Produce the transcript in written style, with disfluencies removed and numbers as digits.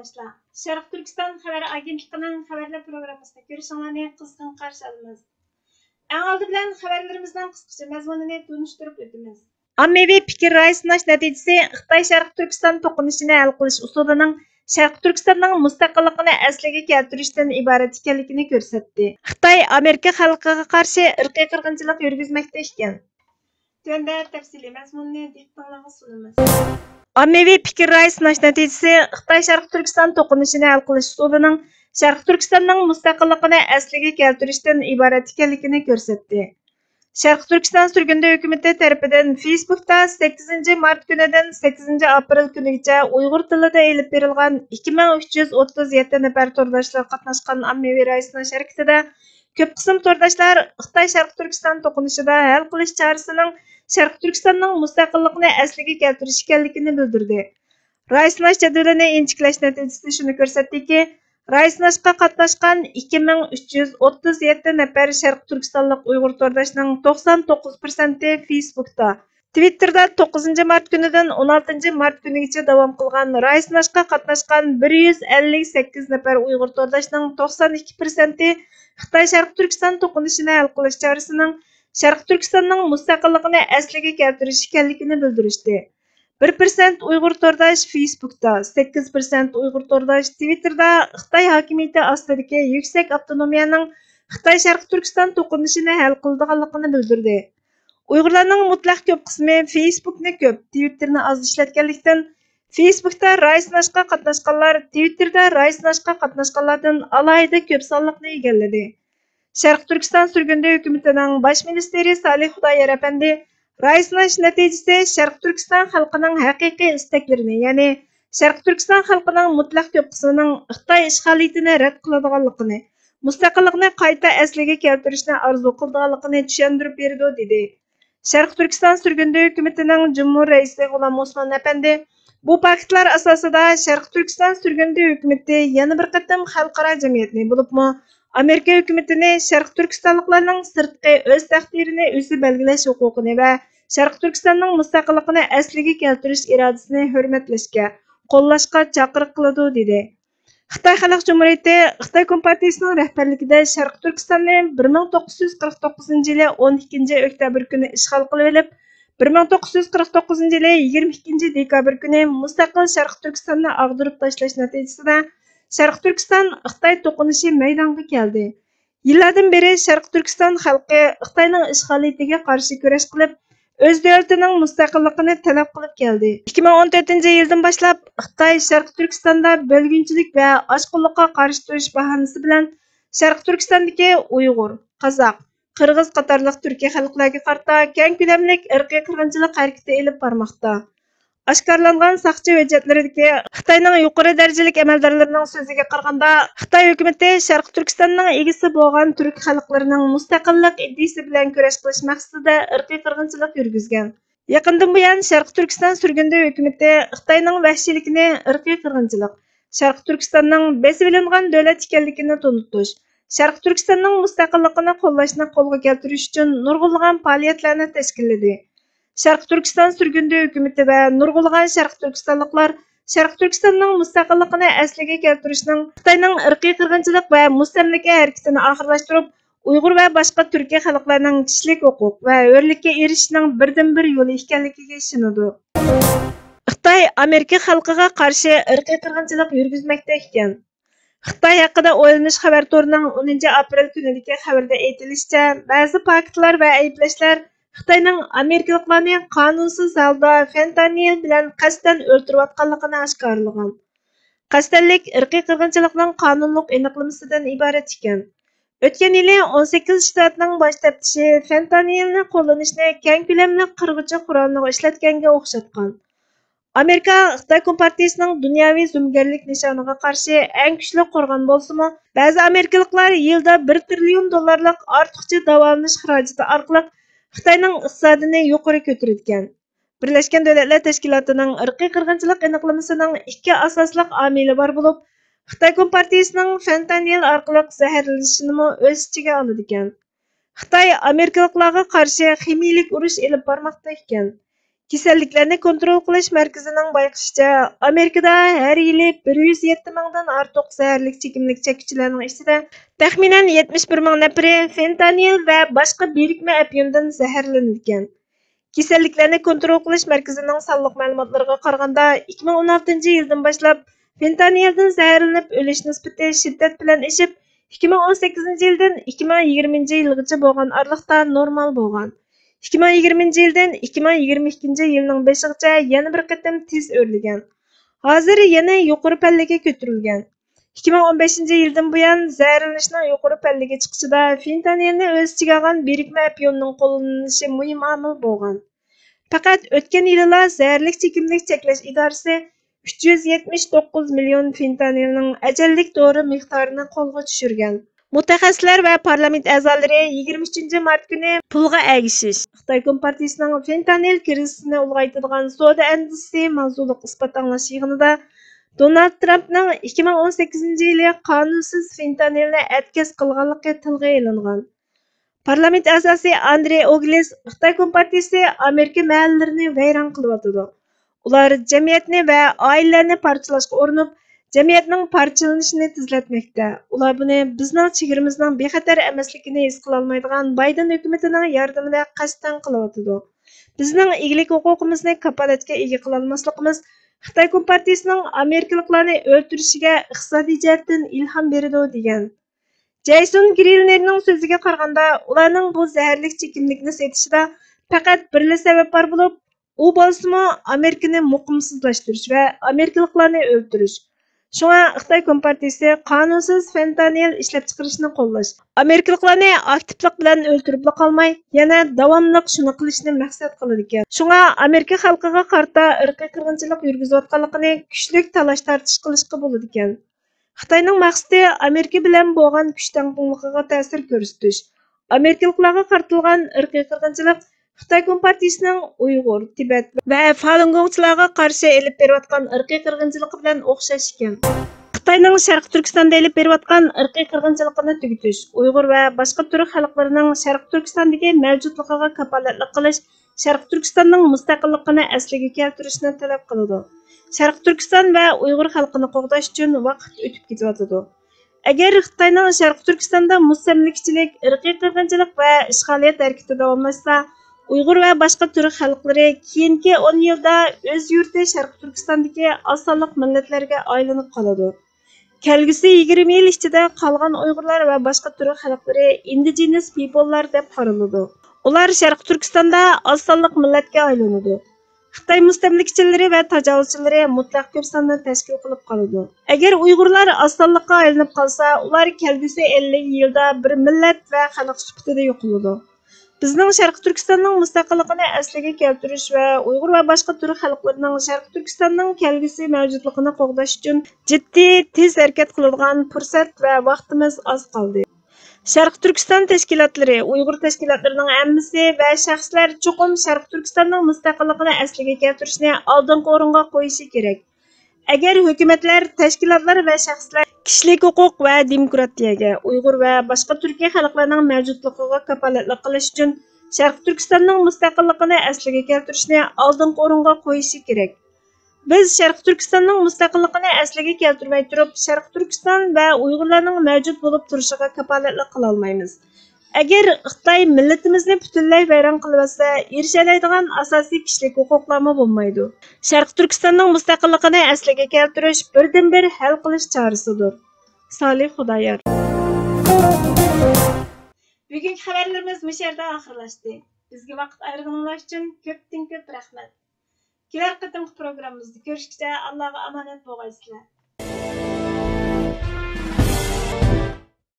tangdoshlar. Sharq Turkiston xabar agentligining xabarlar programmasida ko'rishinglarni qizg'in qarshi olamiz. Eng oldi bilan xabarlarimizning qisqacha mazmunini tunishtirib o'tamiz. Ommaviy fikr ra'y sinash natijasi Xitoy Sharq Turkiston to'qinishini hal qilish usulining Sharq Turkistonning mustaqilligini asliga keltirishdan iborat ekanligini ko'rsatdi. Xitoy Amerika xalqiga qarshi irqiy qirg'inchilik yurgizmoqda ekan. Tunda tafsiliy mazmunni diqqatingizga sunamiz. Ommaviy fikr ra'y sinash natijasi Xitoy Sharq Turkiston to'qinishini hal qilish usulining Sharq Turkistonning mustaqilligini asliga keltirishdan iborat ekanligini ko'rsatdi. Sharq Turkiston surgunda hukumati tarafidan Facebookda 8 mart kunidan 8 aprel kunigacha Uyg'ur tilida elib berilgan 2337 nafar to'rdoshlar qatnashgan ommaviy ra'y sinash harakatida ko'p qism to'rdoshlar Xitoy Sharq Turkiston to'qinishida hal qilish chorasining Sharq Turkistonning mustaqilligini asliga keltirish ekanligini bildirdi. Ra'y sinash jadvalini injiklash natijasi shuni ko'rsatdiki, ra'y sinashga qatnashgan 2337 nafar Sharq Turkistonlik Uyg'ur to'rdoshining 99% Facebookda, Twitterda 9 mart kunidan 16 mart kunigacha davom qilgan ra'y sinashga qatnashgan 158 nafar Uyg'ur to'rdoshining 92% Xitoy Sharq Turkiston to'qinishini hal qilish chorasining Sharq Turkistonning mustaqilligini asliga keltirish ekanligini bildirishdi. 1% Uyg'ur to'rdosh Facebookda, 8% Uyg'ur to'rdosh Twitterda Xitoy hokimiyati ostidagi yuksak avtonomiyaning Xitoy Sharq Turkiston to'qinishini hal qiladiganligini bildirdi. Uyg'urlarning mutlaq ko'p qismi Facebookni ko'p, Twitterni oz ishlatganlikdan Facebookda ra'y sinashga qatnashganlar Twitterda ra'y sinashga qatnashganlardan alohida ko'p sonliqni egalladi. Sharq Turkiston surgunda hukumatining bosh ministri Salih Xudoyor apandi ra'y sinash natijasi Sharq Turkiston xalqining haqiqiy istaklarini, ya'ni Sharq Turkiston xalqining mutlaq ko'p qismining Xitoy ishg'oliyatini rad qiladiganligini, mustaqillikni qayta asliga keltirishni orzu qiladiganligini tushuntirib berdi dedi. Sharq Turkiston surgunda hukumatining Jumhur raisi G'ulom Osmon apandi bu faktlar asosida Sharq Turkiston surgunda hukumati yana bir qatam xalqaro jamiyatni bo'libmi Amerika hukumatini Sharq Turkistonliklarning sirtqi o'z taqdirini o'zi belgilash huquqini va Sharq Turkistonning mustaqilligini asliga keltirish irodasini hurmatlashga, qo'llashga chaqiriq qiladi dedi. Xitoy Xalq Jumhuriyati Xitoy Kompartiyasining rahbarligida Sharq Turkistonni 1949 yili 12 oktyabr kuni ishg'ol qilib olib, 1949 yili 22 dekabr kuni mustaqil Sharq Turkistonni ag'dirib tashlash natijasida Sharq Turkiston Xitoy to'qinishi maydonga keldi. Yillardan beri Sharq Turkiston xalqi Xitoyning ishg'oliyatiga qarshi kurash qilib, o'z davlatining mustaqilligini talab qilib keldi. 2014-yildan boshlab Xitoy Sharq Turkistonda bo'lginchilik va ochqunlikqa qarshi turish bahonasi bilan Sharq Turkistondagi Uyg'ur, Qozoq, Qirg'iz qatorliq Turkiy xalqlarga qarata keng ko'lamli irqiy qirg'inchilik harakati olib bormoqda. Oshkorlangan saqchi hujjatlaridagi Xitoyning yuqori darajalik amaldorlarining so'ziga qaraganda, Xitoy hukumati Sharq Turkistonning egisi bo'lgan turk xalqlarining mustaqillik iddiasi bilan kurash qilish maqsadida irqiy qirg'inchilik yurgizgan. Yaqindan buyon Sharq Turkiston surgunda hukumati Xitoyning vahshiyligini irqiy qirg'inchilik, Sharq Turkistonning besib olingan davlat ekanligini tunutish, Sharq Turkistonning mustaqilligini qo'llashni qo'lga keltirish uchun nurg'unlagan faoliyatlarni tashkilladi. Sharq Turkiston surgunda hukumati va nurg'ulg'an Sharq Turkistonliklar Sharq Turkistonning mustaqilligini asliga keltirishning Xitoyning irqiy qirg'inchilik va mustamlaka harakatini oxirlashtirib, Uyg'ur va boshqa Turkiy xalqlarning kishilik huquq va hurlikka erishishning birdan-bir yo'li ekanligiga ishonadi. Xitoy Amerika xalqiga qarshi irqiy qirg'inchilik yurgizmoqda ekan. Xitoy haqida o'ylanish xabar to'rining 10 aprel kunidagi xabarda aytilishicha, ba'zi faktlar va ayblashlar Xitoyning Amerikaliklarni qonunsiz holda fentanil bilan qasddan o'ltirayotganligini oshkorlagan. Qasddanlik irqiy qirg'inchilikning qonunliq aniqlamasidan iborat ekan. O'tgan yili 18 shtatning bosh taftishi fentanilni qo'llanishni keng ko'lamli qirg'ichi qurolni ishlatganga o'xshatgan. Amerika Xitoy Kompartiyasining dunyoviy zo'mgarlik nishoniga qarshi eng kuchli qo'rg'on bo'lsa-mu, ba'zi amerikaliklar yilda 1 trillion dollarlik ortiqcha davolanish xarajati orqali Xitoyning iqtisodini yuqori ko'targan. Birlashgan Davlatlar Tashkilotining irqiy qirg'inchilik aniqlamasining ikki asosli omili bor bo'lib, Xitoy Kompartiyasining fentanil orqali zaharlanishini o'z ichiga oladi ekan. Xitoy Amerikaliklarga qarshi ximiyalik urush olib bormoqda ekan. Kasalliklarni kontrol qilish markazining bayqashicha, Amerikada har yili 107 mingdan ortiq zaharli chekimlik chekuvchilarning ichida taxminan 71 ming nafari fentanil va boshqa birikma opiyumdan zaharlangan. Kasalliklarni kontrol qilish markazining sonliq ma'lumotlariga qaraganda, 2016-yildan boshlab fentanildan zaharlanib o'lish nisbati shiddat bilan oshib, 2018-yildan 2020-yilgacha bo'lgan oralikda normal bo'lgan. 2020-yildan 2022-yilning beshigacha yana bir qatam tez o'rlagan. Hozir yana yuqori pallaga ko'tarilgan. 2015-yildan buyon zaharlanishning yuqori pallaga chiqishida fentanilni o'z ichiga olgan birikma opiyumning qo'llanilishi muhim omil bo'lgan. Faqat o'tgan yilda zaharli chekimlik cheklash idorasi 379 million fentanilning ajallik dori miqdorini qo'lga tushirgan. Mutaxassislar va parlament a'zolari 23 mart kuni pulga agishish, Xitoy Kompartiyasining fentanil krizisini ulg'aytiradigan savdo endisi mavzuliq isbot anglash yig'inida Donald Trampning 2018-yili qonunsiz fentanilni atkaz qilganligi tilga ilingan. Parlament a'zosi Andrey Ogles Xitoy Kompartiyasi Amerika mahallalarini vayron qilyotidi. Ular jamiyatni va oilalarni parchalashga urinib, jamiyatning parchalanishini tezlatmoqda. Ular buni bizning chegaramizning bexatar emasligini his qila olmaydigan Bayden hukumatining yordamida qasddan qilyotidi. Bizning egalik huquqimizni kafolatga ega qila olmasligimiz Xitoy Kompartiyasining Amerikaliklarni o'ltirishiga iqtisodiy jihatdan ilhom beradi degan. Jason Greenerning so'ziga qaraganda, ularning bu zaharli chekimlikni setishida faqat birla sabab bor bo'lib, u bo'lsa-mu Amerikani muqimsizlashtirish va amerikaliklarni o'ldirish. Shunga Xitoy Kompartiyasi qonunsiz fentanil ishlab chiqarishni qo'llash, amerikaliklarni aktivlik bilan o'ldirib qolmay, yana davomli shuni qilishni maqsad qiladi ekan. Shunga Amerika xalqiga qarata irqiy qirg'inchilik yurgizayotganligini kuchli talash tartish qilishga bo'ladi ekan. Xitoyning maqsadi Amerika bilan bo'lgan kuch tengpunkligiga ta'sir ko'rsatish. Amerikaliklarga qaratilgan irqiy qirg'inchilik Xitoy Kompartiyasining Uyg'ur, Tibet va Falun Gongchilarga qarshi elib berayotgan irqiy qirg'inchiligi bilan o'xshash ekan. Xitoyning Sharq Turkistonda elib berayotgan irqiy qirg'inchilikni tugutish, Uyg'ur va boshqa turk xalqlarining Sharq Turkistondagi mavjudligiga kafolatlik qilish, Sharq Turkistonning mustaqilligini asliga keltirishni talab qiladi. Sharq Turkiston va Uyg'ur xalqini qo'g'dash uchun vaqt o'tib ketyotidi. Agar Xitoyning Sharq Turkistonda mustamlikachilik, irqiy qirg'inchilik va ishg'oliyat harakati davomlashsa, Uyg'ur va boshqa turk xalqlari keyingi 10 yilda o'z yurti Sharq Turkistondagi osonliq millatlarga aylanib qoladi. Kelgusi 20 yil ichida qolgan Uyg'urlar va boshqa turk xalqlari indigenous people'lar deb qaraladi. Ular Sharq Turkistonda osonliq millatga aylanadi. Xitoy mustamlikchilari va tajovuzchilari mutlaq ko'p sonni tashkil qilib qoladi. Agar Uyg'urlar osonlikqa aylanib qolsa, ular kelgusi 50 yilda bir millat va xalq sifatida yo'qoladi. Bizning Sharq Turkistonning mustaqilligini asliga keltirish va Uyg'ur va boshqa turk xalqlarining Sharq Turkistonning kelgusi mavjudligini qo'g'dash uchun jiddiy tez harakat qiladigan fursat va vaqtimiz oz qoldi. Sharq Turkiston tashkilotlari, Uyg'ur tashkilotlarining hammasi va shaxslar cho'qim Sharq Turkistonning mustaqilligini asliga keltirishni oldingi o'ringa qo'yishi kerak. Agar hukumatlar, tashkilotlar va shaxslar kishilik huquq va demokratiyaga, Uyg'ur va boshqa turkiy xalqlarning mavjudligiga kafolatlik qilish uchun Sharq Turkistonning mustaqilligini asliga keltirishni oldingi o'ringa qo'yishi kerak. Biz Sharq Turkistonning mustaqilligini asliga keltirmay turib, Sharq Turkiston va Uyg'urlarning mavjud bo'lib turishiga kafolatlik qila olmaymiz. Agar Xitoy millatimizni butunlay vayron qilib olsa, erishiladigan asosiy kishilik huquqlarmi bo'lmaydi. Sharq Turkistonning mustaqilligini asliga keltirish birdan-bir hal qilish chorasidir. Salih Xudoyor. Bugungi xabarlarimiz bu yerda oxirlashdi. Bizga vaqt ayirganingiz uchun ko'p rahmat. Kelar qatimki programmamizda ko'rishguncha Allohga omonat bo'lgaysizlar.